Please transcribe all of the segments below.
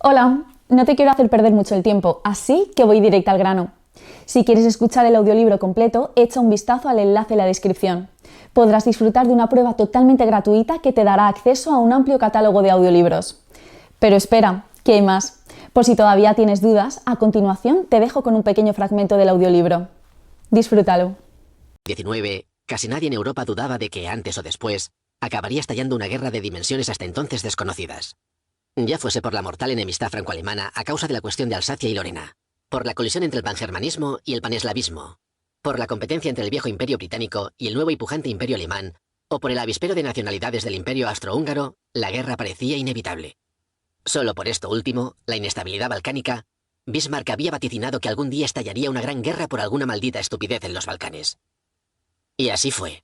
Hola, no te quiero hacer perder mucho el tiempo, así que voy directa al grano. Si quieres escuchar el audiolibro completo, echa un vistazo al enlace en la descripción. Podrás disfrutar de una prueba totalmente gratuita que te dará acceso a un amplio catálogo de audiolibros. Pero espera, que hay más. Por si todavía tienes dudas, a continuación te dejo con un pequeño fragmento del audiolibro. Disfrútalo. 19, casi nadie en Europa dudaba de que, antes o después, acabaría estallando una guerra de dimensiones hasta entonces desconocidas. Ya fuese por la mortal enemistad franco-alemana a causa de la cuestión de Alsacia y Lorena, por la colisión entre el pangermanismo y el paneslavismo, por la competencia entre el viejo imperio británico y el nuevo y pujante imperio alemán, o por el avispero de nacionalidades del imperio austrohúngaro, la guerra parecía inevitable. Solo por esto último, la inestabilidad balcánica, Bismarck había vaticinado que algún día estallaría una gran guerra por alguna maldita estupidez en los Balcanes. Y así fue.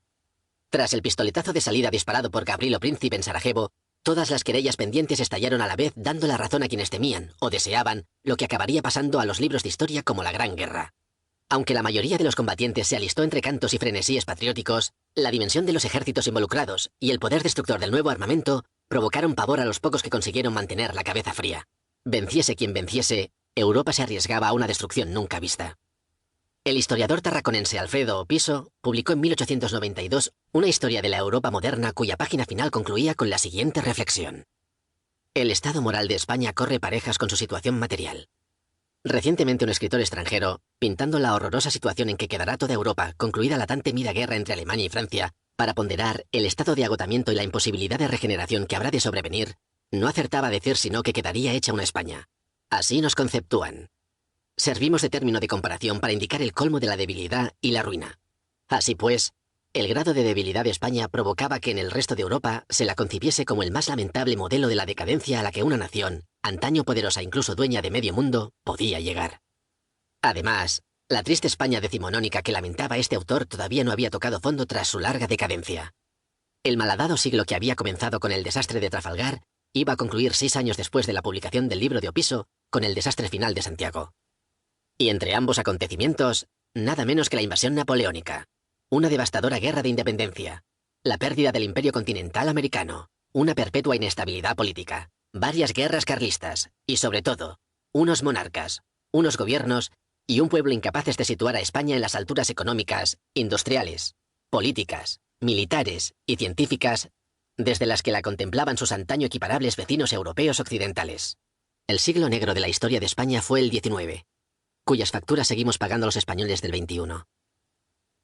Tras el pistoletazo de salida disparado por Gavrilo Princip en Sarajevo, todas las querellas pendientes estallaron a la vez, dando la razón a quienes temían o deseaban lo que acabaría pasando a los libros de historia como la Gran Guerra. Aunque la mayoría de los combatientes se alistó entre cantos y frenesíes patrióticos, la dimensión de los ejércitos involucrados y el poder destructor del nuevo armamento provocaron pavor a los pocos que consiguieron mantener la cabeza fría. Venciese quien venciese, Europa se arriesgaba a una destrucción nunca vista. El historiador tarraconense Alfredo Opiso publicó en 1892 una historia de la Europa moderna cuya página final concluía con la siguiente reflexión. El estado moral de España corre parejas con su situación material. Recientemente un escritor extranjero, pintando la horrorosa situación en que quedará toda Europa concluida la tan temida guerra entre Alemania y Francia, para ponderar el estado de agotamiento y la imposibilidad de regeneración que habrá de sobrevenir, no acertaba a decir sino que quedaría hecha una España. Así nos conceptúan. Servimos de término de comparación para indicar el colmo de la debilidad y la ruina. Así pues, el grado de debilidad de España provocaba que en el resto de Europa se la concibiese como el más lamentable modelo de la decadencia a la que una nación, antaño poderosa incluso dueña de medio mundo, podía llegar. Además, la triste España decimonónica que lamentaba este autor todavía no había tocado fondo tras su larga decadencia. El malhadado siglo que había comenzado con el desastre de Trafalgar iba a concluir 6 años después de la publicación del libro de Opiso con el desastre final de Santiago. Y entre ambos acontecimientos, nada menos que la invasión napoleónica, una devastadora guerra de independencia, la pérdida del imperio continental americano, una perpetua inestabilidad política, varias guerras carlistas y, sobre todo, unos monarcas, unos gobiernos y un pueblo incapaces de situar a España en las alturas económicas, industriales, políticas, militares y científicas desde las que la contemplaban sus antaño equiparables vecinos europeos occidentales. El siglo negro de la historia de España fue el XIX, cuyas facturas seguimos pagando los españoles del XXI.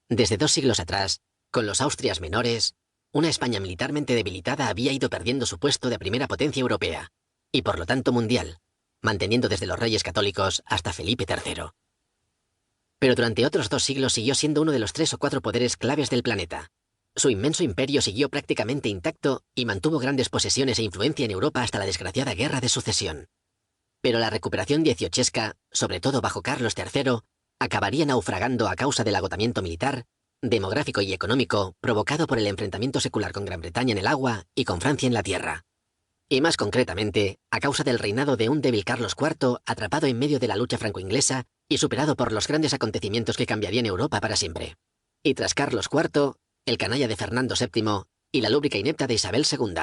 Desde 2 siglos atrás, con los Austrias menores, una España militarmente debilitada había ido perdiendo su puesto de primera potencia europea, y por lo tanto mundial, manteniendo desde los Reyes Católicos hasta Felipe III. Pero durante otros 2 siglos siguió siendo uno de los 3 o 4 poderes claves del planeta. Su inmenso imperio siguió prácticamente intacto y mantuvo grandes posesiones e influencia en Europa hasta la desgraciada Guerra de Sucesión. Pero la recuperación dieciochesca, sobre todo bajo Carlos III, acabaría naufragando a causa del agotamiento militar, demográfico y económico provocado por el enfrentamiento secular con Gran Bretaña en el agua y con Francia en la tierra. Y más concretamente, a causa del reinado de un débil Carlos IV atrapado en medio de la lucha franco-inglesa y superado por los grandes acontecimientos que cambiarían Europa para siempre. Y tras Carlos IV, el canalla de Fernando VII y la lúbrica inepta de Isabel II.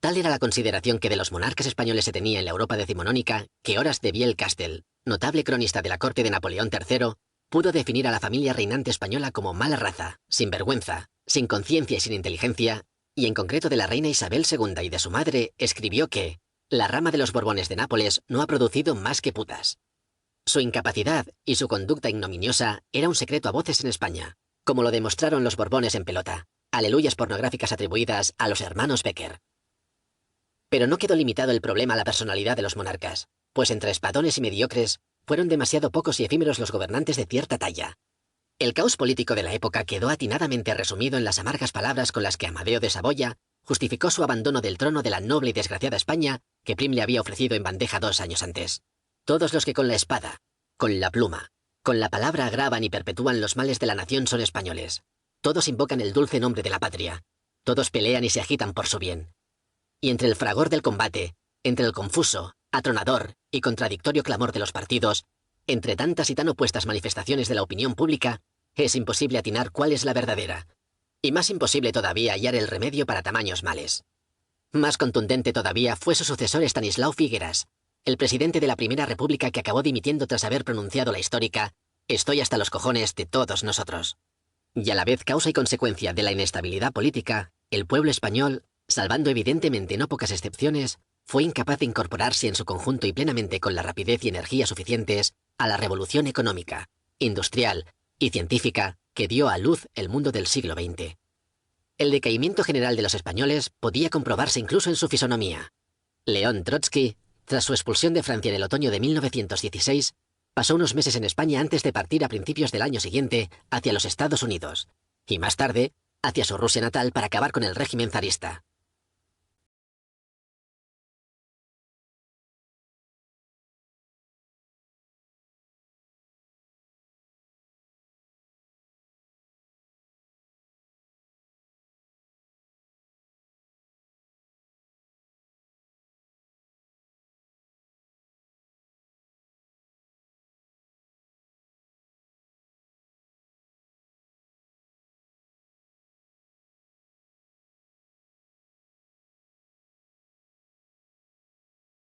Tal era la consideración que de los monarcas españoles se tenía en la Europa decimonónica que Horace de Viel-Castell, notable cronista de la corte de Napoleón III, pudo definir a la familia reinante española como mala raza, sin vergüenza, sin conciencia y sin inteligencia, y en concreto de la reina Isabel II y de su madre, escribió que la rama de los Borbones de Nápoles no ha producido más que putas. Su incapacidad y su conducta ignominiosa era un secreto a voces en España, como lo demostraron los Borbones en pelota, aleluyas pornográficas atribuidas a los hermanos Becker. Pero no quedó limitado el problema a la personalidad de los monarcas, pues entre espadones y mediocres fueron demasiado pocos y efímeros los gobernantes de cierta talla. El caos político de la época quedó atinadamente resumido en las amargas palabras con las que Amadeo de Saboya justificó su abandono del trono de la noble y desgraciada España que Prim le había ofrecido en bandeja 2 años antes. Todos los que con la espada, con la pluma, con la palabra agravan y perpetúan los males de la nación son españoles. Todos invocan el dulce nombre de la patria. Todos pelean y se agitan por su bien. Y entre el fragor del combate, entre el confuso, atronador y contradictorio clamor de los partidos, entre tantas y tan opuestas manifestaciones de la opinión pública, es imposible atinar cuál es la verdadera. Y más imposible todavía hallar el remedio para tamaños males. Más contundente todavía fue su sucesor Estanislao Figueras, el presidente de la Primera República que acabó dimitiendo tras haber pronunciado la histórica «Estoy hasta los cojones de todos nosotros». Y a la vez causa y consecuencia de la inestabilidad política, el pueblo español, salvando evidentemente no pocas excepciones, fue incapaz de incorporarse en su conjunto y plenamente con la rapidez y energía suficientes a la revolución económica, industrial y científica que dio a luz el mundo del siglo XX. El decaimiento general de los españoles podía comprobarse incluso en su fisonomía. León Trotsky, tras su expulsión de Francia en el otoño de 1916, pasó unos meses en España antes de partir a principios del año siguiente hacia los Estados Unidos, y más tarde hacia su Rusia natal para acabar con el régimen zarista.